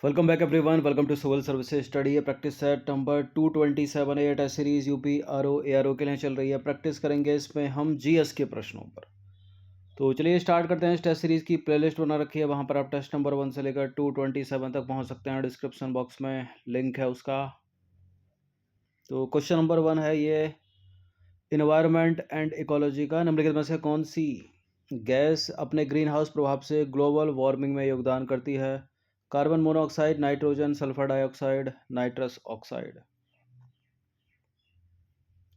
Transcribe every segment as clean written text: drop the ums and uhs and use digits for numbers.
Welcome back everyone. Welcome to civil services study है practice set number 227 है। Test series UP RO ARO के लिए चल रही है। प्रैक्टिस करेंगे इसमें हम जीएस के प्रश्नों पर। तो चलिए स्टार्ट करते हैं। इस टेस्ट सीरीज की प्लेलिस्ट बना रखी है, वहां पर आप टेस्ट नंबर 1 से लेकर 227 तक पहुंच सकते हैं। डिस्क्रिप्शन बॉक्स में लिंक है उसका। तो क्वेश्चन नंबर 1 है ये, इन्वायरमेंट एंड इकोलॉजी का निम्नलिखित में से कौन सी गैस अपने ग्रीन हाउस प्रभाव से ग्लोबल वार्मिंग में योगदान करती है? Carbon monoxide, nitrogen, sulphur dioxide, nitrous oxide.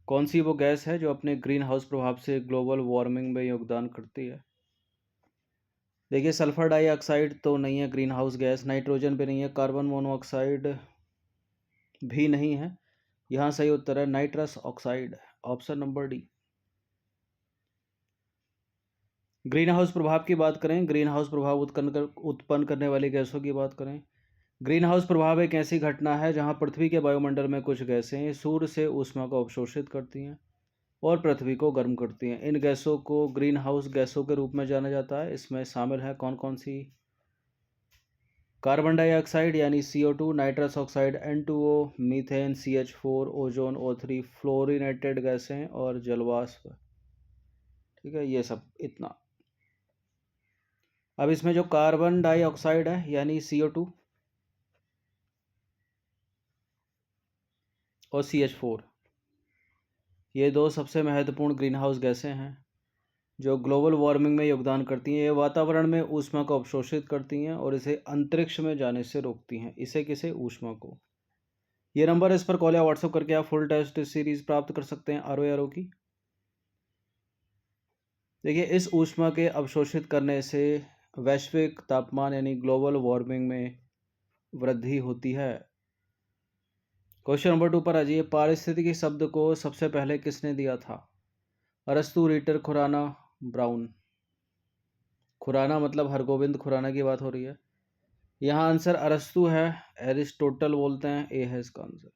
कौन सी वो गैस है जो अपने ग्रीन हाउस प्रभाव से ग्लोबल वार्मिंग में योगदान करती है? देखिए, सल्फर डाइऑक्साइड तो नहीं है ग्रीन हाउस गैस, नाइट्रोजन भी नहीं है, कार्बन मोनोऑक्साइड भी नहीं है। यहाँ सही उत्तर है nitrous oxide, option number D. Green house प्रभाव की बात करें, ग्रीन हाउस प्रभाव उत्पन्न करने वाली गैसों की बात करें। ग्रीन हाउस प्रभाव एक ऐसी घटना है जहां पृथ्वी के वायुमंडल में कुछ गैसें सूर्य से ऊष्मा को अवशोषित करती हैं और पृथ्वी को गर्म करती हैं। इन गैसों को ग्रीन हाउस गैसों के रूप में जाना जाता है। इसमें शामिल है कौन कौन सी? कार्बन डाइऑक्साइड यानी CO2, nitrous oxide N2O, methane CH4, ozone O3, fluorinated गैसें और जलवाष्प। ठीक है, ये सब इतना। अब इसमें जो कार्बन डाइऑक्साइड है यानी CO2 और CH4, ये दो सबसे महत्वपूर्ण ग्रीन हाउस गैसें हैं जो ग्लोबल वार्मिंग में योगदान करती हैं। ये वातावरण में ऊष्मा को अवशोषित करती हैं और इसे अंतरिक्ष में जाने से रोकती हैं। इसे किसे? ऊष्मा को। ये नंबर इस पर कॉल या व्हाट्सएप करके आप फुल टेस्ट सीरीज प्राप्त कर सकते हैं RO की। देखिए, इस ऊष्मा के अवशोषित करने से वैश्विक तापमान यानी ग्लोबल वार्मिंग में वृद्धि होती है। क्वेश्चन नंबर 2 पर आ जाइए। पारिस्थितिकी शब्द को सबसे पहले किसने दिया था? अरस्तु, रिटर, खुराना, ब्राउन। खुराना मतलब हरगोविंद खुराना की बात हो रही है। यहाँ आंसर अरस्तु है, एरिस्टोटल बोलते हैं, ए है इसका आंसर।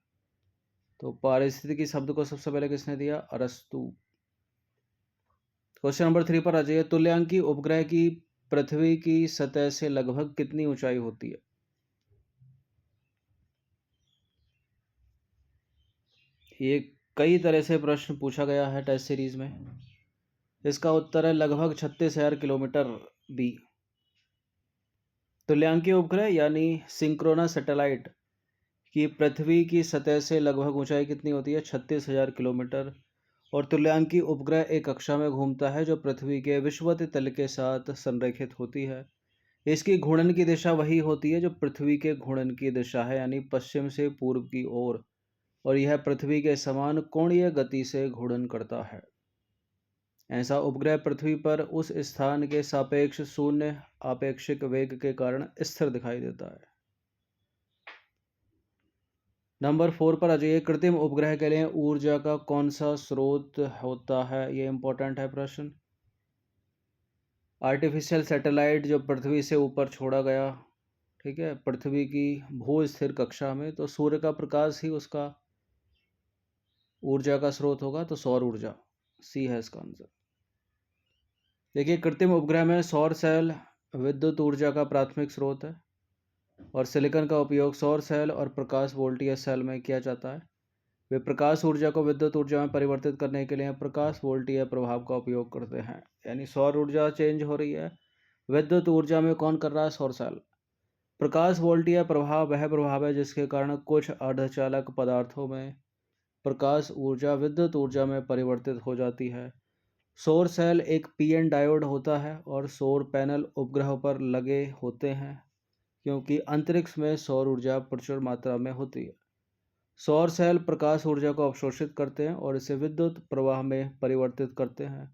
तो पारिस्थितिकी शब्द को सबसे पहले किसने दिया? अरस्तु। क्वेश्चन नंबर 3 पर आ जाइए। तुल्यांकी उपग्रह की पृथ्वी की सतह से लगभग कितनी ऊंचाई होती है? ये कई तरह से प्रश्न पूछा गया है टेस्ट सीरीज में। इसका उत्तर है लगभग 36,000 किलोमीटर, बी। तुल्यांकी उपग्रह यानी सिंक्रोनस सैटेलाइट की पृथ्वी की सतह से लगभग ऊंचाई कितनी होती है? 36,000 किलोमीटर। और तुल्यांकी उपग्रह एक कक्षा में घूमता है जो पृथ्वी के विषुवत तल के साथ संरेखित होती है। इसकी घूर्णन की दिशा वही होती है जो पृथ्वी के घूर्णन की दिशा है, यानी पश्चिम से पूर्व की ओर, और यह पृथ्वी के समान कोणीय गति से घूर्णन करता है। ऐसा उपग्रह पृथ्वी पर उस स्थान के सापेक्ष शून्य आपेक्षिक वेग के कारण स्थिर दिखाई देता है। नंबर 4 पर आ जाइए। कृत्रिम उपग्रह के लिए ऊर्जा का कौन सा स्रोत होता है? ये इंपॉर्टेंट है प्रश्न। आर्टिफिशियल सैटेलाइट जो पृथ्वी से ऊपर छोड़ा गया, ठीक है, पृथ्वी की भू स्थिर कक्षा में, तो सूर्य का प्रकाश ही उसका ऊर्जा का स्रोत होगा, तो सौर ऊर्जा, सी है इसका आंसर। देखिए, कृत्रिम उपग्रह में सौर सेल विद्युत ऊर्जा का प्राथमिक स्रोत है और सिलिकॉन का उपयोग सौर सेल और प्रकाश वोल्टीय सेल में किया जाता है। वे प्रकाश ऊर्जा को विद्युत ऊर्जा में परिवर्तित करने के लिए प्रकाश वोल्टीय प्रभाव का उपयोग करते हैं। यानी सौर ऊर्जा चेंज हो रही है, विद्युत ऊर्जा में कौन कर रहा है? सौर सेल। प्रकाश वोल्टीय प्रभाव वह प्रभाव है जिसके कारण कुछ अर्धचालक पदार्थों में प्रकाश ऊर्जा विद्युत ऊर्जा में परिवर्तित हो जाती है। सौर सेल एक पीएन डायोड होता है और सौर पैनल उपग्रह पर लगे होते हैं क्योंकि अंतरिक्ष में सौर ऊर्जा प्रचुर मात्रा में होती है। सौर सेल प्रकाश ऊर्जा को अवशोषित करते हैं और इसे विद्युत प्रवाह में परिवर्तित करते हैं।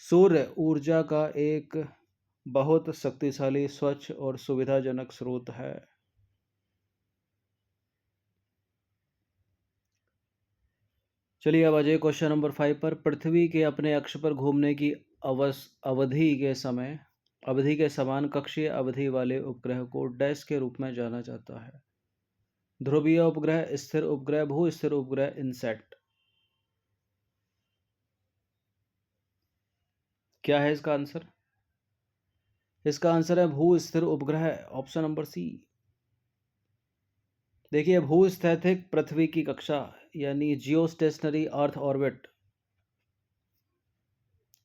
सूर्य ऊर्जा का एक बहुत शक्तिशाली, स्वच्छ और सुविधाजनक स्रोत है। चलिए अब आ जाइए क्वेश्चन नंबर 5 पर। पृथ्वी के अपने अक्ष पर घूमने की अवधि के समान कक्षीय अवधि वाले उपग्रह को डैश के रूप में जाना जाता है? ध्रुवीय उपग्रह, स्थिर उपग्रह, भू स्थिर उपग्रह, इनसेट। क्या है इसका आंसर? इसका आंसर है भू स्थिर उपग्रह, ऑप्शन नंबर सी। देखिए भूस्थैतिक पृथ्वी की कक्षा यानी जियोस्टेशनरी अर्थ ऑर्बिट,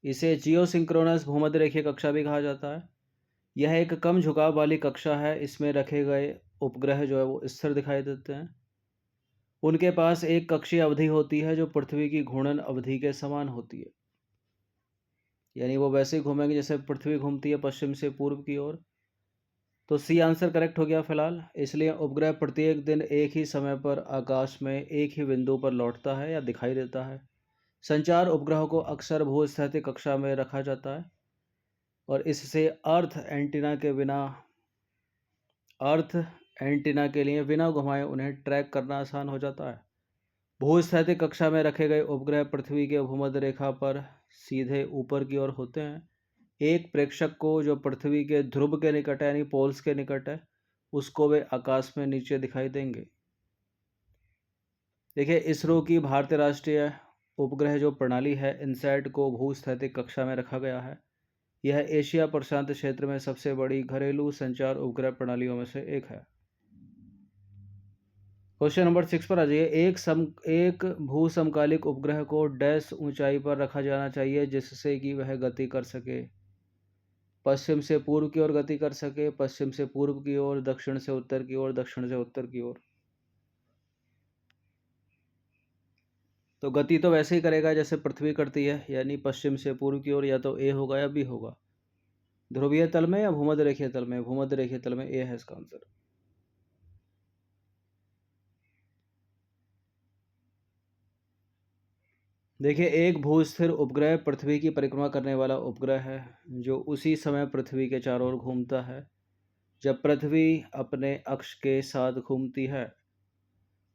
इसे जियोसिंक्रोनस भूमध्य रेखीय कक्षा भी कहा जाता है। यह एक कम झुकाव वाली कक्षा है। इसमें रखे गए उपग्रह जो है वो स्थिर दिखाई देते हैं। उनके पास एक कक्षीय अवधि होती है जो पृथ्वी की घूर्णन अवधि के समान होती है, यानी वो वैसे ही घूमेंगे जैसे पृथ्वी घूमती है पश्चिम से पूर्व की ओर। तो सी आंसर करेक्ट हो गया फिलहाल। इसलिए उपग्रह प्रत्येक दिन एक ही समय पर आकाश में एक ही बिंदु पर लौटता है या दिखाई देता है। संचार उपग्रहों को अक्सर भूस्थैतिक कक्षा में रखा जाता है और इससे अर्थ एंटीना के लिए बिना घुमाए उन्हें ट्रैक करना आसान हो जाता है। भूस्थैतिक कक्षा में रखे गए उपग्रह पृथ्वी के भूमध्य रेखा पर सीधे ऊपर की ओर होते हैं। एक प्रेक्षक को जो पृथ्वी के ध्रुव के निकट है यानी पोल्स के निकट है, उसको वे आकाश में नीचे दिखाई देंगे। देखिए इसरो की भारतीय राष्ट्रीय उपग्रह जो प्रणाली है इनसैट को भूस्थैतिक कक्षा में रखा गया है। यह एशिया प्रशांत क्षेत्र में सबसे बड़ी घरेलू संचार उपग्रह प्रणालियों में से एक है। क्वेश्चन नंबर 6 पर आ जाइए। एक भू समकालिक उपग्रह को डैश ऊंचाई पर रखा जाना चाहिए जिससे कि वह गति कर सके। पश्चिम से पूर्व की ओर गति कर सके, पश्चिम से पूर्व की ओर, दक्षिण से उत्तर की ओर, दक्षिण से उत्तर की ओर। तो गति तो वैसे ही करेगा जैसे पृथ्वी करती है, यानी पश्चिम से पूर्व की ओर। या तो ए होगा या बी होगा। ध्रुवीय तल में या भूमध्य रेखीय तल में? भूमध्य रेखीय तल में ए है इसका आंसर। देखिए एक भूस्थिर उपग्रह पृथ्वी की परिक्रमा करने वाला उपग्रह है जो उसी समय पृथ्वी के चारों ओर घूमता है जब पृथ्वी अपने अक्ष के साथ घूमती है।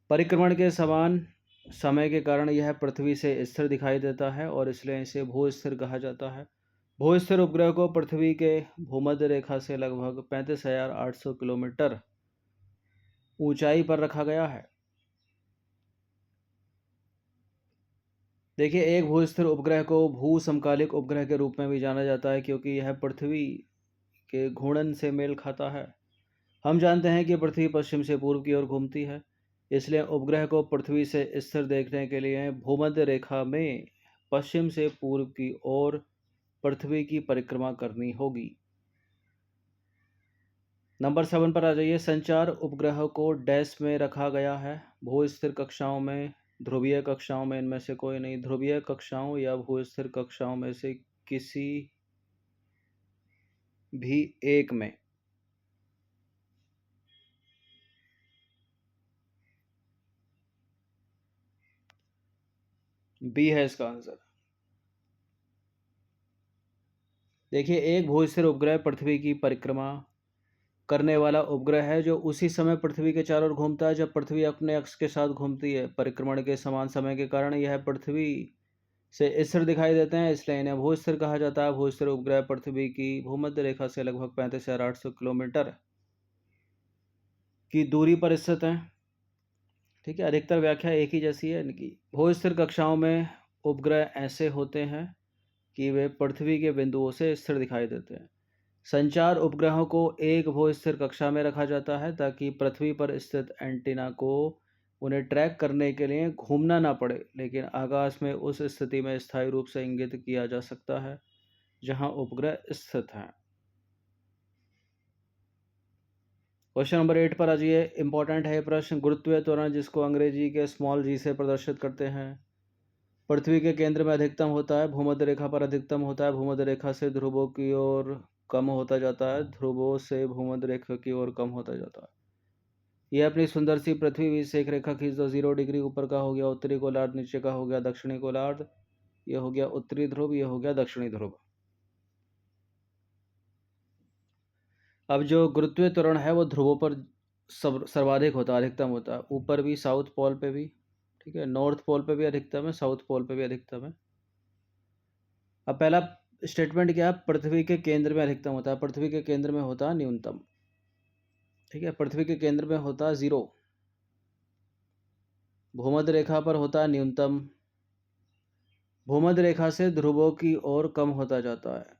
परिक्रमण के समान समय के कारण यह पृथ्वी से स्थिर दिखाई देता है और इसलिए इसे भूस्थिर कहा जाता है। भूस्थिर उपग्रह को पृथ्वी के भूमध्य रेखा से लगभग 35,800 किलोमीटर ऊंचाई पर रखा गया है। देखिए एक भूस्थिर उपग्रह को भू समकालिक उपग्रह के रूप में भी जाना जाता है क्योंकि यह पृथ्वी के घूर्णन से मेल खाता है। हम जानते हैं कि पृथ्वी पश्चिम से पूर्व की ओर घूमती है, इसलिए उपग्रह को पृथ्वी से स्थिर देखने के लिए भूमध्य रेखा में पश्चिम से पूर्व की ओर पृथ्वी की परिक्रमा करनी होगी। नंबर 7 पर आ जाइए। संचार उपग्रह को डैश में रखा गया है। भूस्थिर कक्षाओं में, ध्रुवीय कक्षाओं में, इनमें से कोई नहीं। ध्रुवीय कक्षाओं या भूस्थिर कक्षाओं में से किसी भी एक में। बी है इसका आंसर। देखिए एक भूस्थिर उपग्रह पृथ्वी की परिक्रमा करने वाला उपग्रह है जो उसी समय पृथ्वी के चारों ओर घूमता है जब पृथ्वी अपने अक्ष के साथ घूमती है। परिक्रमण के समान समय के कारण यह पृथ्वी से स्थिर दिखाई देते हैं, इसलिए इन्हें भूस्थिर कहा जाता है। भूस्थिर उपग्रह पृथ्वी की भूमध्य रेखा से लगभग 35,800 किलोमीटर की दूरी पर स्थित हैं। ठीक है, अधिकतर व्याख्या एक ही जैसी है इनकी। भूस्थिर कक्षाओं में उपग्रह ऐसे होते हैं कि वे पृथ्वी के बिंदुओं से स्थिर दिखाई देते हैं। संचार उपग्रहों को एक भूस्थिर कक्षा में रखा जाता है ताकि पृथ्वी पर स्थित एंटीना को उन्हें ट्रैक करने के लिए घूमना ना पड़े, लेकिन आकाश में उस स्थिति में स्थायी रूप से इंगित किया जा सकता है जहां उपग्रह स्थित हैं। क्वेश्चन नंबर 8 पर आ जाइए। इंपॉर्टेंट है प्रश्न। गुरुत्वीय त्वरण जिसको अंग्रेजी के स्मॉल जी से प्रदर्शित करते हैं, पृथ्वी के केंद्र में अधिकतम होता है, भूमध्य रेखा पर अधिकतम होता है, भूमध्य रेखा से ध्रुवों की ओर कम होता जाता है, ध्रुवों से भूमध्य रेखा की ओर कम होता जाता है। यह अपनी सुंदर सी पृथ्वी बीच से एक रेखा खींच दो। 0 डिग्री ऊपर का हो गया उत्तरी गोलार्ध, नीचे का हो गया दक्षिणी गोलार्ध। यह हो गया उत्तरी ध्रुव, यह हो गया दक्षिणी ध्रुव। अब जो गुरुत्वीय त्वरण है वो ध्रुवों पर सर्वाधिक होता है, अधिकतम होता है। ऊपर भी, साउथ पोल पे भी, ठीक है, नॉर्थ पोल पे भी अधिकतम है, साउथ पोल पे भी अधिकतम है। अब पहला स्टेटमेंट क्या है? पृथ्वी के केंद्र में अधिकतम होता है। पृथ्वी के केंद्र में होता है न्यूनतम। ठीक है, पृथ्वी के केंद्र में होता है 0। भूमध्य रेखा पर होता है न्यूनतम। भूमध्य रेखा से ध्रुवों की ओर कम होता जाता है।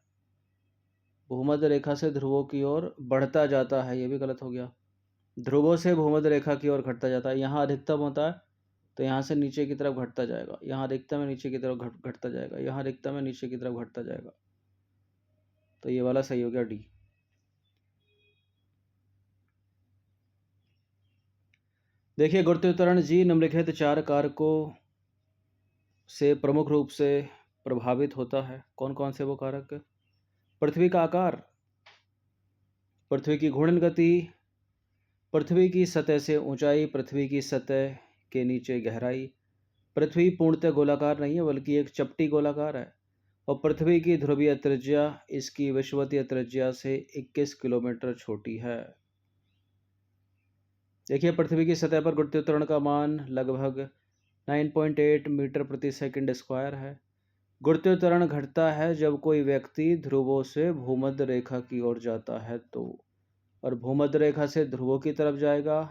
भूमध्य रेखा से ध्रुवों की ओर बढ़ता जाता है, ये भी गलत हो गया। ध्रुवों से भूमध्य रेखा की ओर घटता जाता है। यहाँ अधिकतम होता है तो यहाँ से नीचे की तरफ घटता जाएगा, यहाँ अधिकतम है नीचे की तरफ घटता जाएगा, यहाँ अधिकतम है नीचे की तरफ घटता जाएगा। तो ये वाला सही हो गया डी। देखिए गुरुत्वाकर्षण जी निम्नलिखित 4 कारकों से प्रमुख रूप से प्रभावित होता है। कौन कौन से वो कारक? पृथ्वी का आकार, पृथ्वी की घूर्णन गति, पृथ्वी की सतह से ऊंचाई, पृथ्वी की सतह के नीचे गहराई, पृथ्वी पूर्णतः गोलाकार नहीं है बल्कि एक चपटी गोलाकार है, और पृथ्वी की ध्रुवीय त्रिज्या इसकी विषुवतीय त्रिज्या से 21 किलोमीटर छोटी है। देखिए पृथ्वी की सतह पर गुरुत्वाकर्षण का मान लगभग 9.8 मीटर प्रति सेकंड स्क्वायर है। गुरुत्वाकर्षण घटता है जब कोई व्यक्ति ध्रुवों से भूमध्य रेखा की ओर जाता है तो, और भूमध्य रेखा से ध्रुवों की तरफ जाएगा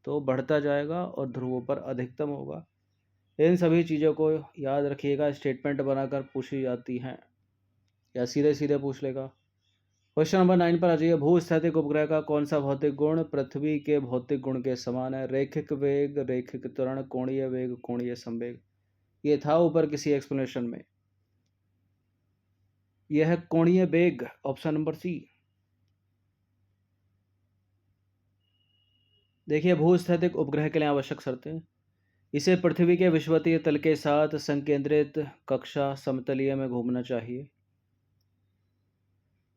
तो बढ़ता जाएगा और ध्रुवों पर अधिकतम होगा। इन सभी चीज़ों को याद रखिएगा, स्टेटमेंट बनाकर पूछी जाती हैं या सीधे सीधे पूछ लेगा। क्वेश्चन नंबर 9 पर आ जाइए। भूस्थैतिक उपग्रह का कौन सा भौतिक गुण पृथ्वी के भौतिक गुण के समान है? रेखिक वेग, रेखिक त्वरण, कोणीय वेग, कोणीय संवेग। ये था ऊपर किसी एक्सप्लेनेशन में। यह है कोणीय वेग, ऑप्शन नंबर सी। देखिए भूस्थैतिक उपग्रह के लिए आवश्यक शर्तें। इसे पृथ्वी के विषुवतीय तल के साथ संकेंद्रित कक्षा समतलीय में घूमना चाहिए,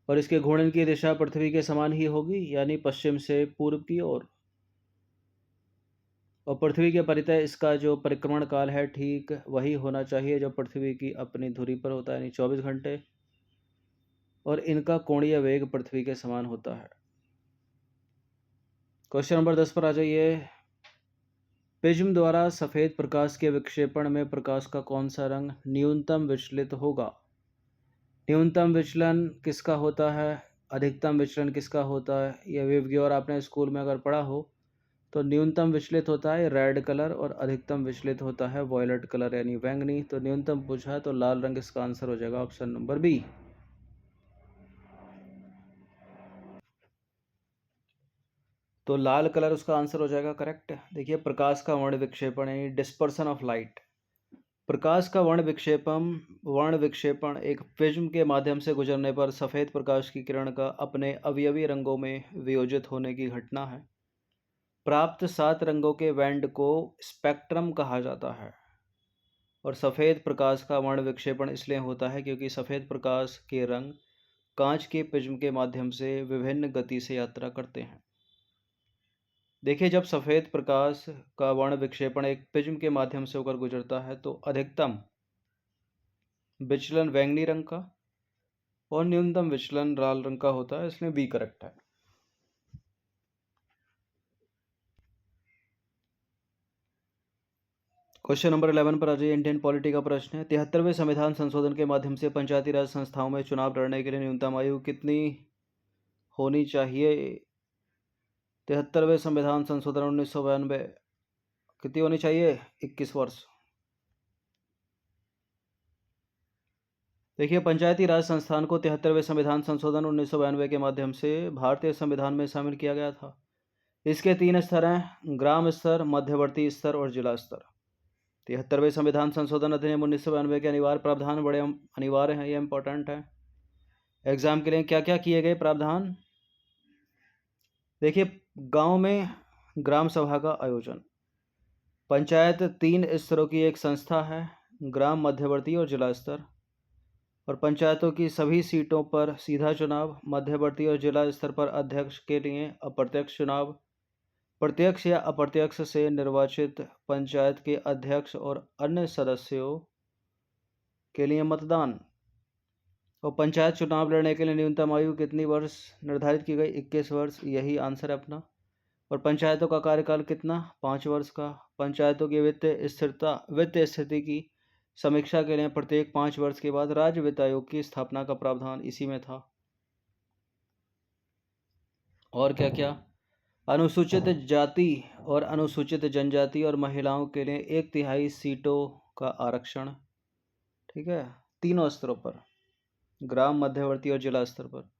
और इसके घूर्णन की दिशा पृथ्वी के समान ही होगी, यानी पश्चिम से पूर्व की ओर। और पृथ्वी के परितः इसका जो परिक्रमण काल है ठीक वही होना चाहिए जो पृथ्वी की अपनी धुरी पर होता है, यानी 24 घंटे। और इनका कोणीय वेग पृथ्वी के समान होता है। क्वेश्चन नंबर 10 पर आ जाइए। प्रिज्म द्वारा सफेद प्रकाश के विक्षेपण में प्रकाश का कौन सा रंग न्यूनतम विचलित होगा? न्यूनतम विचलन किसका होता है, अधिकतम विचलन किसका होता है? यह विवग्योर आपने स्कूल में अगर पढ़ा हो तो न्यूनतम विचलित होता है रेड कलर और अधिकतम विचलित होता है वॉयलेट कलर यानी बैंगनी। तो न्यूनतम पूछा है तो लाल रंग इसका आंसर हो जाएगा, ऑप्शन नंबर बी। तो लाल कलर उसका आंसर हो जाएगा करेक्ट। देखिए प्रकाश का वर्ण विक्षेपण यानी डिस्पर्सन ऑफ लाइट। प्रकाश का वर्ण विक्षेपण एक प्रिज्म के माध्यम से गुजरने पर सफेद प्रकाश की किरण का अपने अवयवी रंगों में वियोजित होने की घटना है। प्राप्त 7 रंगों के बैंड को स्पेक्ट्रम कहा जाता है। और सफ़ेद प्रकाश का वर्ण विक्षेपण इसलिए होता है क्योंकि सफ़ेद प्रकाश के रंग कांच के प्रिज्म के माध्यम से विभिन्न गति से यात्रा करते हैं। देखिए जब सफ़ेद प्रकाश का वर्ण विक्षेपण एक प्रिज्म के माध्यम से होकर गुजरता है तो अधिकतम विचलन बैंगनी रंग का और न्यूनतम विचलन लाल रंग का होता है, इसलिए बी करेक्ट है। क्वेश्चन नंबर 11 पर आ जाइए। इंडियन पॉलिटी का प्रश्न है। 73वें संविधान संशोधन के माध्यम से पंचायती राज संस्थाओं में चुनाव लड़ने के लिए न्यूनतम आयु कितनी होनी चाहिए? 73वें संविधान संशोधन 1992 कितनी होनी चाहिए? 21 वर्ष। देखिए पंचायती राज संस्थान को 73वें संविधान संशोधन 1992 के माध्यम से भारतीय संविधान में शामिल किया गया था। इसके 3 स्तर हैं, ग्राम स्तर, मध्यवर्ती स्तर और जिला स्तर। 73वें संविधान संशोधन अधिनियम 1992 के अनिवार्य प्रावधान बड़े अनिवार्य हैं, ये इंपॉर्टेंट है एग्जाम के लिए। क्या क्या किए गए प्रावधान? देखिए गांव में ग्राम सभा का आयोजन, पंचायत 3 स्तरों की एक संस्था है, ग्राम, मध्यवर्ती और जिला स्तर, और पंचायतों की सभी सीटों पर सीधा चुनाव, मध्यवर्ती और जिला स्तर पर अध्यक्ष के लिए अप्रत्यक्ष चुनाव, प्रत्यक्ष या अप्रत्यक्ष से निर्वाचित पंचायत के अध्यक्ष और अन्य सदस्यों के लिए मतदान। और पंचायत चुनाव लड़ने के लिए न्यूनतम आयु कितनी वर्ष निर्धारित की गई? 21 वर्ष, यही आंसर है अपना। और पंचायतों का कार्यकाल कितना? 5 वर्ष का। पंचायतों की वित्तीय स्थिति की समीक्षा के लिए प्रत्येक 5 वर्ष के बाद राज्य वित्त आयोग की स्थापना का प्रावधान इसी में था। और क्या क्या? अनुसूचित जाति और अनुसूचित जनजाति और महिलाओं के लिए 1/3 सीटों का आरक्षण, ठीक है, तीनों स्तरों पर, ग्राम, मध्यवर्ती और जिला स्तर पर।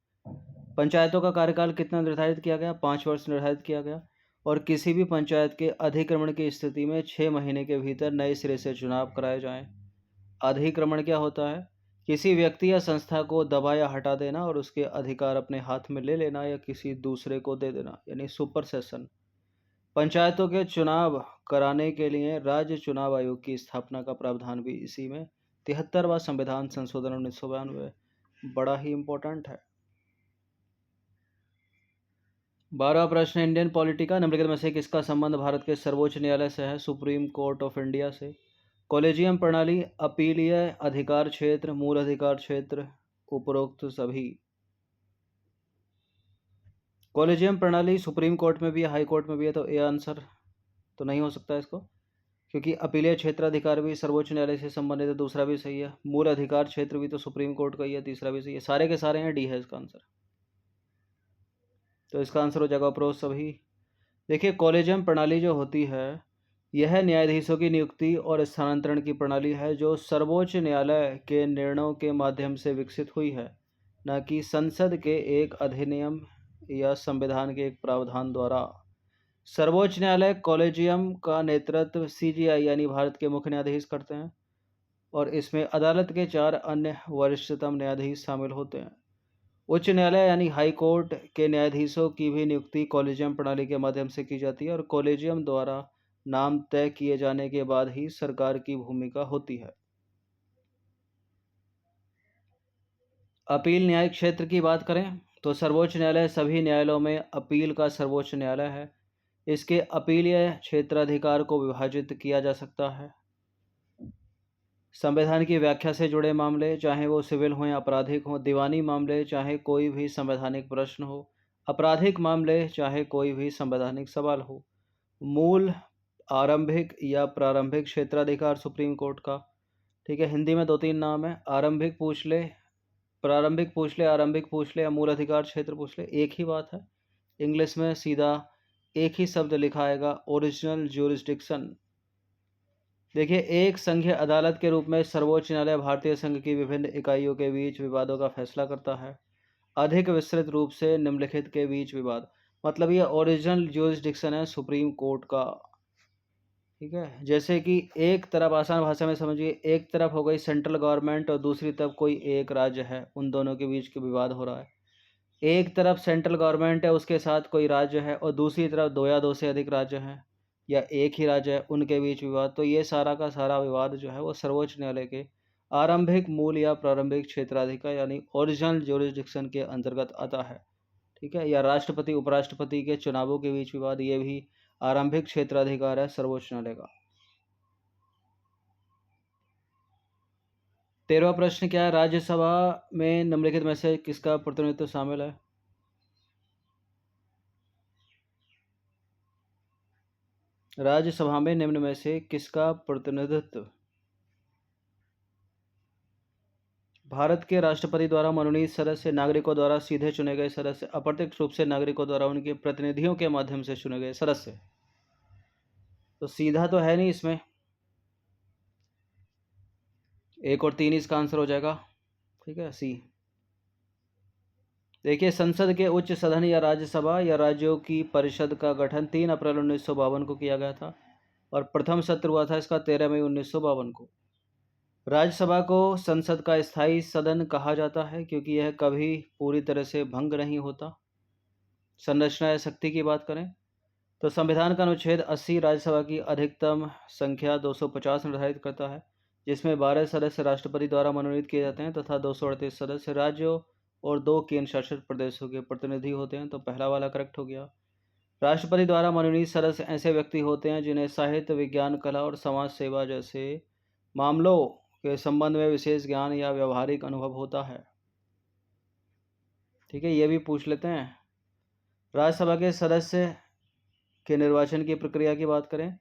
पंचायतों का कार्यकाल कितना निर्धारित किया गया? 5 वर्ष निर्धारित किया गया। और किसी भी पंचायत के अधिक्रमण की स्थिति में 6 महीने के भीतर नए सिरे से चुनाव कराए जाएं। अधिक्रमण क्या होता है? किसी व्यक्ति या संस्था को दबा या हटा देना और उसके अधिकार अपने हाथ में ले लेना या किसी दूसरे को दे देना, यानी सुपरसेशन। पंचायतों के चुनाव कराने के लिए राज्य चुनाव आयोग की स्थापना का प्रावधान भी इसी में 73वां संविधान संशोधन 1992 बड़ा ही इंपॉर्टेंट है। 12वां प्रश्न, इंडियन पॉलिटी का निम्नलिखित में से किसका संबंध भारत के सर्वोच्च न्यायालय से है? सुप्रीम कोर्ट ऑफ इंडिया से। कॉलेजियम प्रणाली, अपीलीय अधिकार क्षेत्र, मूल अधिकार क्षेत्र, उपरोक्त सभी। कॉलेजियम प्रणाली सुप्रीम कोर्ट में भी है, हाई कोर्ट में भी है, तो ए आंसर तो नहीं हो सकता इसको, क्योंकि अपीलीय क्षेत्राधिकार भी सर्वोच्च न्यायालय से संबंधित है, दूसरा भी सही है। मूल अधिकार क्षेत्र भी तो सुप्रीम कोर्ट का ही है, तीसरा भी सही है। सारे के सारे हैं, डी है इसका आंसर। तो इसका आंसर हो जाएगा उपरोक्त सभी। देखिए, कॉलेजियम प्रणाली जो होती है यह न्यायाधीशों की नियुक्ति और स्थानांतरण की प्रणाली है जो सर्वोच्च न्यायालय के निर्णयों के माध्यम से विकसित हुई है, न कि संसद के एक अधिनियम या संविधान के एक प्रावधान द्वारा। सर्वोच्च न्यायालय कॉलेजियम का नेतृत्व सीजीआई यानी भारत के मुख्य न्यायाधीश करते हैं और इसमें अदालत के 4 अन्य वरिष्ठतम न्यायाधीश शामिल होते हैं। उच्च न्यायालय यानी हाई कोर्ट के न्यायाधीशों की भी नियुक्ति कॉलेजियम प्रणाली के माध्यम से की जाती है और कॉलेजियम द्वारा नाम तय किए जाने के बाद ही सरकार की भूमिका होती है। अपील न्यायिक क्षेत्र की बात करें तो सर्वोच्च न्यायालय सभी न्यायालयों में अपील का सर्वोच्च न्यायालय है। इसके अपीलीय क्षेत्राधिकार को विभाजित किया जा सकता है। संविधान की व्याख्या से जुड़े मामले, चाहे वो सिविल हो या आपराधिक हो, दीवानी मामले चाहे कोई भी संवैधानिक प्रश्न हो, आपराधिक मामले चाहे कोई भी संवैधानिक सवाल हो, मूल, आरंभिक या प्रारंभिक क्षेत्राधिकार सुप्रीम कोर्ट का। ठीक है, हिंदी में 2-3 नाम है, आरंभिक पूछ ले, प्रारंभिक पूछ ले, आरंभिक पूछ ले या मूल अधिकार क्षेत्र पूछ ले, एक ही बात है। इंग्लिश में सीधा एक ही शब्द लिखा आएगा, ओरिजिनल ज्यूरिसडिक्शन। देखिए, एक संघीय अदालत के रूप में सर्वोच्च न्यायालय भारतीय संघ की विभिन्न इकाइयों के बीच विवादों का फैसला करता है। अधिक विस्तृत रूप से निम्नलिखित के बीच विवाद, मतलब ये ओरिजिनल ज्यूरिसडिक्शन है सुप्रीम कोर्ट का। ठीक है, जैसे कि एक तरफ, आसान भाषा में समझिए, एक तरफ हो गई सेंट्रल गवर्नमेंट और दूसरी तरफ कोई एक राज्य है, उन दोनों के बीच के विवाद हो रहा है। एक तरफ सेंट्रल गवर्नमेंट है, उसके साथ कोई राज्य है, और दूसरी तरफ 2 या 2 से अधिक राज्य हैं या एक ही राज्य है, उनके बीच विवाद। तो ये सारा का सारा विवाद जो है वो सर्वोच्च न्यायालय के आरंभिक, मूल या प्रारंभिक क्षेत्राधिकार यानी ओरिजिनल ज्यूरिसडिक्शन के अंतर्गत आता है। ठीक है, या राष्ट्रपति उपराष्ट्रपति के चुनावों के बीच विवाद, ये भी आरंभिक क्षेत्राधिकार है सर्वोच्च न्यायालय का। 13वां प्रश्न क्या है? राज्यसभा में निम्नलिखित में से किसका प्रतिनिधित्व शामिल है? राज्यसभा में निम्न में से किसका प्रतिनिधित्व? भारत के राष्ट्रपति द्वारा मनोनीत सदस्य, नागरिकों द्वारा सीधे चुने गए सदस्य, अप्रत्यक्ष रूप से नागरिकों द्वारा उनके प्रतिनिधियों के माध्यम से चुने गए सदस्य। तो सीधा तो है नहीं इसमें, 1 और 3 इसका आंसर हो जाएगा। ठीक है, सी। देखिए, संसद के उच्च सदन या राज्यसभा या राज्यों की परिषद का गठन 3 अप्रैल 1952 को किया गया था और प्रथम सत्र हुआ था इसका 13 मई 1952 को। राज्यसभा को संसद का स्थायी सदन कहा जाता है क्योंकि यह कभी पूरी तरह से भंग नहीं होता। संरचना या शक्ति की बात करें तो संविधान का अनुच्छेद 80 राज्यसभा की अधिकतम संख्या 250 निर्धारित करता है, जिसमें 12 सदस्य राष्ट्रपति द्वारा मनोनीत किए जाते हैं तथा 238 सदस्य राज्यों और 2 केंद्र शासित प्रदेशों के प्रतिनिधि होते हैं। तो पहला वाला करेक्ट हो गया। राष्ट्रपति द्वारा मनोनीत सदस्य ऐसे व्यक्ति होते हैं जिन्हें साहित्य, विज्ञान, कला और समाज सेवा जैसे मामलों के संबंध में विशेष ज्ञान या व्यवहारिक अनुभव होता है। ठीक है, ये भी पूछ लेते हैं। राज्यसभा के सदस्य के निर्वाचन की प्रक्रिया की बात करें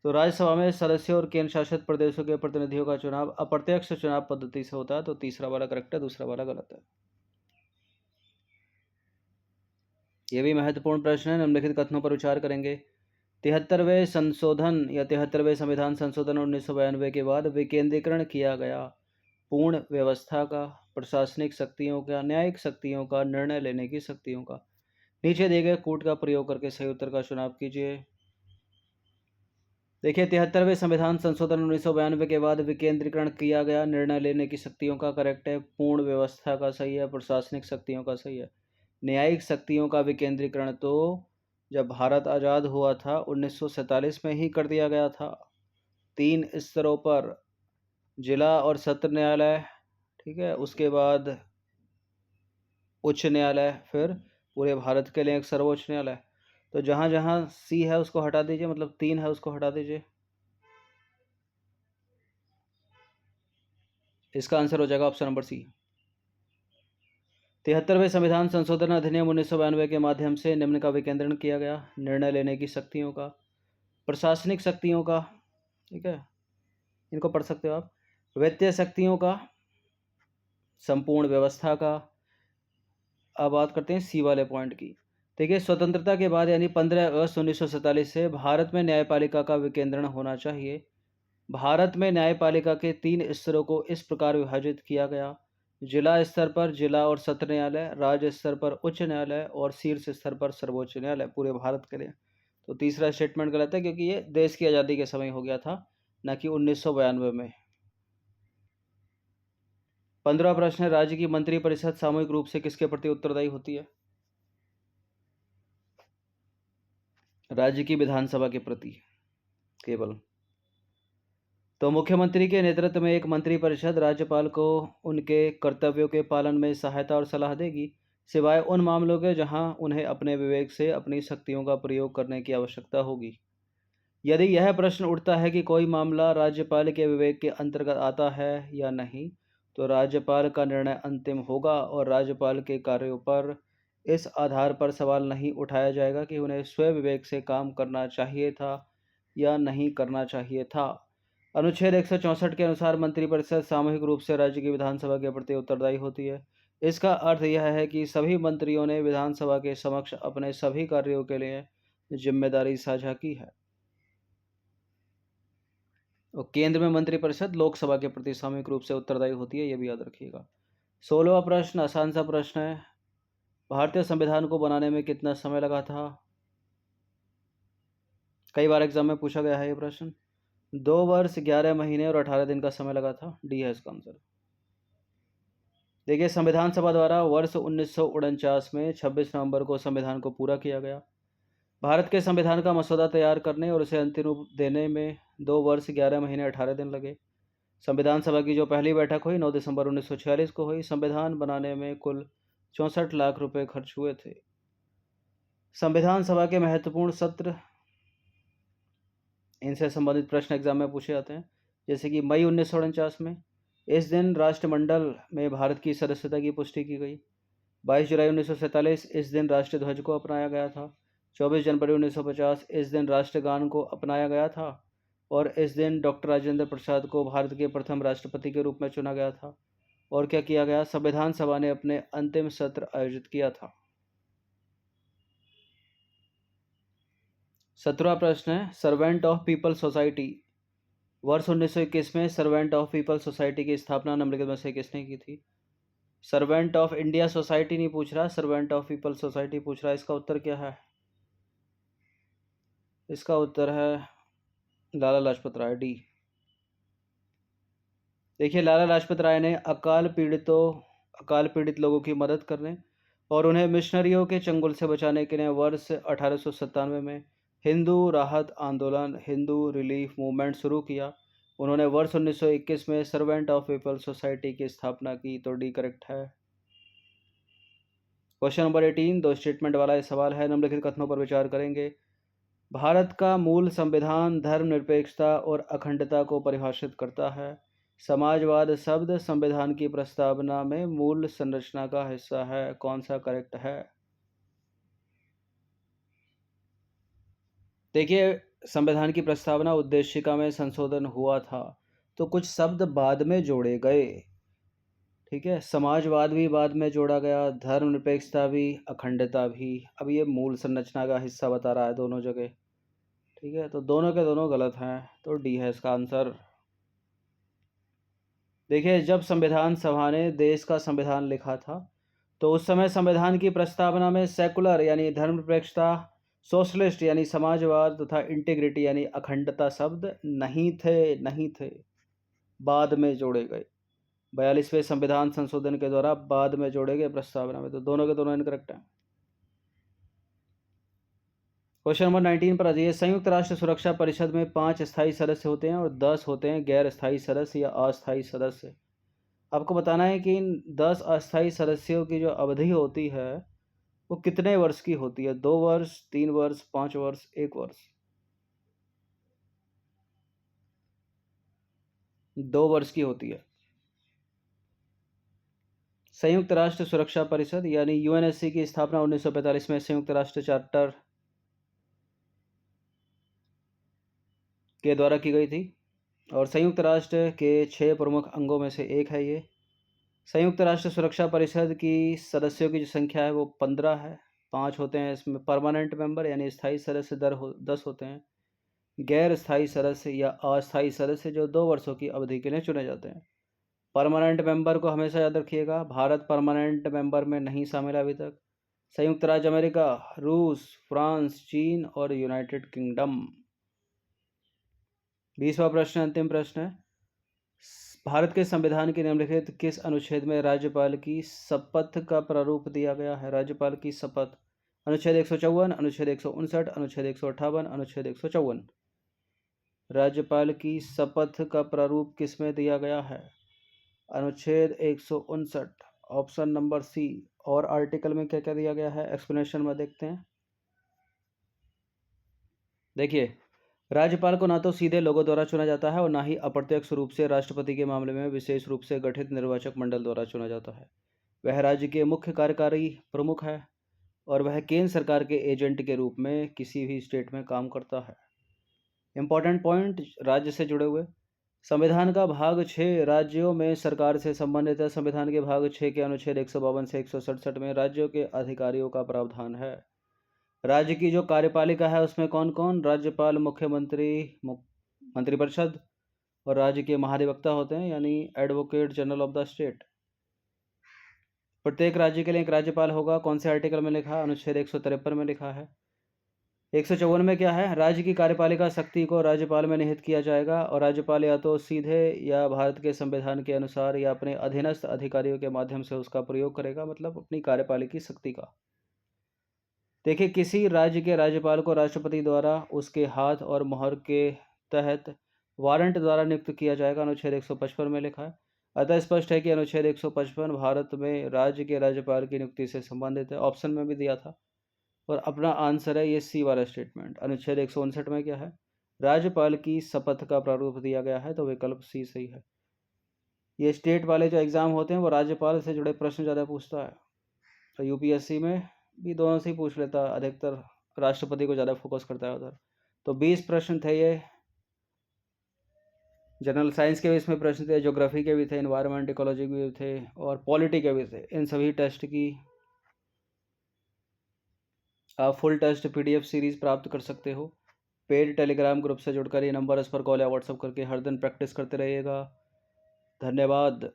तो राज्यसभा में सदस्यों और केंद्र शासित प्रदेशों के प्रतिनिधियों का चुनाव अप्रत्यक्ष चुनाव पद्धति से होता है। तो तीसरा वाला करेक्ट है, दूसरा वाला गलत है। यह भी महत्वपूर्ण प्रश्न है, निम्नलिखित कथनों पर विचार करेंगे। 73वें संशोधन या 73वें संविधान संशोधन 1992 के बाद विकेंद्रीकरण किया गया। पूर्ण व्यवस्था का, प्रशासनिक शक्तियों का, न्यायिक शक्तियों का, निर्णय लेने की शक्तियों का। नीचे दिए गए कूट का प्रयोग करके सही उत्तर का चुनाव कीजिए। देखिए 73वें संविधान संशोधन 1992 के बाद विकेंद्रीकरण किया गया। निर्णय लेने की शक्तियों का करेक्ट है। पूर्ण व्यवस्था का सही है। प्रशासनिक शक्तियों का सही है। न्यायिक शक्तियों का विकेंद्रीकरण तो जब भारत आज़ाद हुआ था 1947 में ही कर दिया गया था। 3 स्तरों पर, जिला और सत्र न्यायालय, ठीक है, उसके बाद उच्च न्यायालय, फिर पूरे भारत के लिए एक सर्वोच्च न्यायालय। तो जहाँ जहाँ सी है उसको हटा दीजिए, मतलब 3 है उसको हटा दीजिए। इसका आंसर हो जाएगा ऑप्शन नंबर सी। 73वें संविधान संशोधन अधिनियम 1992 के माध्यम से निम्न का विकेंद्रण किया गया। निर्णय लेने की शक्तियों का, प्रशासनिक शक्तियों का, ठीक है, इनको पढ़ सकते हो आप, वित्तीय शक्तियों का, संपूर्ण व्यवस्था का। अब बात करते हैं सी वाले पॉइंट की। देखिए स्वतंत्रता के बाद यानी 15 अगस्त 1947 से भारत में न्यायपालिका का विकेंद्रण होना चाहिए। भारत में न्यायपालिका के 3 स्तरों को इस प्रकार विभाजित किया गया। जिला स्तर पर जिला और सत्र न्यायालय, राज्य स्तर पर उच्च न्यायालय और शीर्ष स्तर पर सर्वोच्च न्यायालय पूरे भारत के लिए। तो तीसरा स्टेटमेंट गलत है क्योंकि ये देश की आज़ादी के समय हो गया था, न कि 1992 में। 15वां प्रश्न है, राज्य की मंत्रिपरिषद सामूहिक रूप से किसके प्रति उत्तरदायी होती है? राज्य की विधानसभा के प्रति केवल। तो मुख्यमंत्री के नेतृत्व में एक मंत्रिपरिषद राज्यपाल को उनके कर्तव्यों के पालन में सहायता और सलाह देगी, सिवाय उन मामलों के जहां उन्हें अपने विवेक से अपनी शक्तियों का प्रयोग करने की आवश्यकता होगी। यदि यह प्रश्न उठता है कि कोई मामला राज्यपाल के विवेक के अंतर्गत आता है या नहीं, तो राज्यपाल का निर्णय अंतिम होगा और राज्यपाल के कार्यों पर इस आधार पर सवाल नहीं उठाया जाएगा कि उन्हें स्वयं विवेक से काम करना चाहिए था या नहीं करना चाहिए था। अनुच्छेद 164 के अनुसार मंत्रिपरिषद सामूहिक रूप से राज्य की विधानसभा के प्रति उत्तरदायी होती है। इसका अर्थ यह है कि सभी मंत्रियों ने विधानसभा के समक्ष अपने सभी कार्यों के लिए जिम्मेदारी साझा की है। और केंद्र में मंत्रिपरिषद लोकसभा के प्रति सामूहिक रूप से उत्तरदायी होती है, यह भी याद रखिएगा। 16वां प्रश्न आसान सा प्रश्न है, भारतीय संविधान को बनाने में कितना समय लगा था? कई बार एग्जाम में पूछा गया है ये प्रश्न। 2 वर्ष 11 महीने और 18 दिन का समय लगा था। डी है इसका आंसर। देखिए संविधान सभा द्वारा वर्ष 1949 में 26 नवंबर को संविधान को पूरा किया गया। भारत के संविधान का मसौदा तैयार करने और उसे अंतिम रूप देने में 2 वर्ष 11 महीने 18 दिन लगे। संविधान सभा की जो पहली बैठक हुई 9 दिसंबर 1946 को हुई। संविधान बनाने में कुल 64 लाख रुपए खर्च हुए थे। संविधान सभा के महत्वपूर्ण सत्र, इनसे संबंधित प्रश्न एग्जाम में पूछे जाते हैं। जैसे कि मई 1949 में इस दिन राष्ट्रमंडल में भारत की सदस्यता की पुष्टि की गई। 22 जुलाई 1947 इस दिन राष्ट्रीय ध्वज को अपनाया गया था। 24 जनवरी 1950 इस दिन राष्ट्रगान को अपनाया गया था और इस दिन डॉक्टर राजेंद्र प्रसाद को भारत के प्रथम राष्ट्रपति के रूप में चुना गया था। और क्या किया गया? संविधान सभा ने अपने अंतिम सत्र आयोजित किया था। 17वां प्रश्न है, सर्वेंट ऑफ पीपल सोसाइटी, वर्ष 1921 में सर्वेंट ऑफ पीपल सोसाइटी की स्थापना निम्नलिखित में से किसने की थी? सर्वेंट ऑफ इंडिया सोसाइटी नहीं पूछ रहा, सर्वेंट ऑफ पीपल सोसाइटी पूछ रहा है। इसका उत्तर क्या है? इसका उत्तर है लाला लाजपत राय, डी। देखिए लाला लाजपत राय ने अकाल पीड़ित लोगों की मदद करने और उन्हें मिशनरियों के चंगुल से बचाने के लिए वर्ष 1897 में हिंदू राहत आंदोलन, हिंदू रिलीफ मूवमेंट शुरू किया। उन्होंने वर्ष 1921 में सर्वेंट ऑफ पीपल सोसाइटी की स्थापना की। तो डी करेक्ट है। क्वेश्चन नंबर 18 दो स्टेटमेंट वाला सवाल है। निम्नलिखित कथनों पर विचार करेंगे। भारत का मूल संविधान धर्मनिरपेक्षता और अखंडता को परिभाषित करता है। समाजवाद शब्द संविधान की प्रस्तावना में मूल संरचना का हिस्सा है। कौन सा करेक्ट है? देखिए संविधान की प्रस्तावना उद्देशिका में संशोधन हुआ था तो कुछ शब्द बाद में जोड़े गए, ठीक है। समाजवाद भी बाद में जोड़ा गया, धर्मनिरपेक्षता भी, अखंडता भी। अब ये मूल संरचना का हिस्सा बता रहा है दोनों जगह, ठीक है। तो दोनों के दोनों गलत हैं, तो डी है इसका आंसर। देखिए जब संविधान सभा ने देश का संविधान लिखा था तो उस समय संविधान की प्रस्तावना में सेकुलर यानी धर्मनिरपेक्षता, सोशलिस्ट यानी समाजवाद तथा इंटीग्रिटी यानी अखंडता शब्द नहीं थे, बाद में जोड़े गए। 42वें संविधान संशोधन के द्वारा बाद में जोड़े गए प्रस्तावना में, तो दोनों के दोनों इनकरेक्ट हैं। क्वेश्चन नंबर 19 पर आ जाइए। संयुक्त राष्ट्र सुरक्षा परिषद में 5 स्थायी सदस्य होते हैं और 10 होते हैं गैर स्थायी सदस्य या अस्थायी सदस्य। आपको बताना है कि इन 10 अस्थायी सदस्यों की जो अवधि होती है वो कितने वर्ष की होती है? 2 वर्ष, 3 वर्ष, 5 वर्ष, 1 वर्ष? 2 वर्ष की होती है। संयुक्त राष्ट्र सुरक्षा परिषद यानी यूएनएससी की स्थापना 1945 में संयुक्त राष्ट्र चार्टर के द्वारा की गई थी और संयुक्त राष्ट्र के 6 प्रमुख अंगों में से एक है ये। संयुक्त राष्ट्र सुरक्षा परिषद की सदस्यों की जो संख्या है वो 15 है। 5 होते हैं इसमें परमानेंट मेंबर यानी स्थायी सदस्य 10 होते हैं। गैर स्थायी सदस्य या अस्थायी सदस्य जो 2 वर्षों की अवधि के लिए चुने जाते हैं। परमानेंट मेंबर को हमेशा याद रखिएगा, भारत परमानेंट मेंबर में नहीं शामिल है अभी तक। संयुक्त राज्य अमेरिका, रूस, फ्रांस, चीन और यूनाइटेड किंगडम। 20वां प्रश्न अंतिम प्रश्न है। भारत के संविधान के निम्नलिखित किस अनुच्छेद में राज्यपाल की शपथ का प्रारूप दिया गया है? राज्यपाल की शपथ अनुच्छेद 154, अनुच्छेद 159, अनुच्छेद 158, अनुच्छेद 154। राज्यपाल की शपथ का प्रारूप किस में दिया गया है? अनुच्छेद 159, ऑप्शन नंबर सी। और आर्टिकल में क्या क्या दिया गया है एक्सप्लेनेशन में देखते हैं। देखिए, राज्यपाल को ना तो सीधे लोगों द्वारा चुना जाता है और ना ही अप्रत्यक्ष रूप से राष्ट्रपति के मामले में विशेष रूप से गठित निर्वाचक मंडल द्वारा चुना जाता है। वह राज्य के मुख्य कार्यकारी प्रमुख है और वह केंद्र सरकार के एजेंट के रूप में किसी भी स्टेट में काम करता है। इंपॉर्टेंट पॉइंट राज्य से जुड़े हुए। संविधान का भाग 6 राज्यों में सरकार से संबंधित है। संविधान के भाग 6 के अनुच्छेद 152 से 167 में राज्यों के अधिकारियों का प्रावधान है। राज्य की जो कार्यपालिका है उसमें कौन कौन? राज्यपाल, मुख्यमंत्री, मंत्रिपरिषद और राज्य के महाधिवक्ता होते हैं यानी advocate general of the state. प्रत्येक राज्य के लिए एक राज्यपाल होगा। कौन से आर्टिकल में लिखा? अनुच्छेद 153 में लिखा है। 154 में क्या है? राज्य की कार्यपालिका शक्ति को राज्यपाल में निहित किया जाएगा और राज्यपाल या तो सीधे या भारत के संविधान के अनुसार या अपने अधीनस्थ अधिकारियों के माध्यम से उसका प्रयोग करेगा, मतलब अपनी कार्यपालिकी शक्ति का। देखिए, किसी राज्य के राज्यपाल को राष्ट्रपति द्वारा उसके हाथ और मोहर के तहत वारंट द्वारा नियुक्त किया जाएगा। अनुच्छेद 155 में लिखा है। अतः स्पष्ट है कि अनुच्छेद 155 भारत में राज्य के राज्यपाल की नियुक्ति से संबंधित है। ऑप्शन में भी दिया था और अपना आंसर है ये सी वाला स्टेटमेंट। अनुच्छेद 159 में क्या है? राज्यपाल की शपथ का प्रारूप दिया गया है, तो विकल्प सी सही है। ये स्टेट वाले जो एग्जाम होते हैं वो राज्यपाल से जुड़े प्रश्न ज़्यादा पूछता है, तो यूपीएससी में भी दोनों से ही पूछ लेता है, अधिकतर राष्ट्रपति को ज़्यादा फोकस करता है उधर। तो 20 प्रश्न थे ये। जनरल साइंस के भी इसमें प्रश्न थे, ज्योग्राफी के भी थे, इन्वायरमेंट इकोलॉजी के भी थे और पॉलिटी के भी थे। इन सभी टेस्ट की आप फुल टेस्ट पीडीएफ सीरीज प्राप्त कर सकते हो पेड टेलीग्राम ग्रुप से जुड़कर। ये नंबर इस पर कॉल या व्हाट्सअप करके हर दिन प्रैक्टिस करते रहिएगा। धन्यवाद।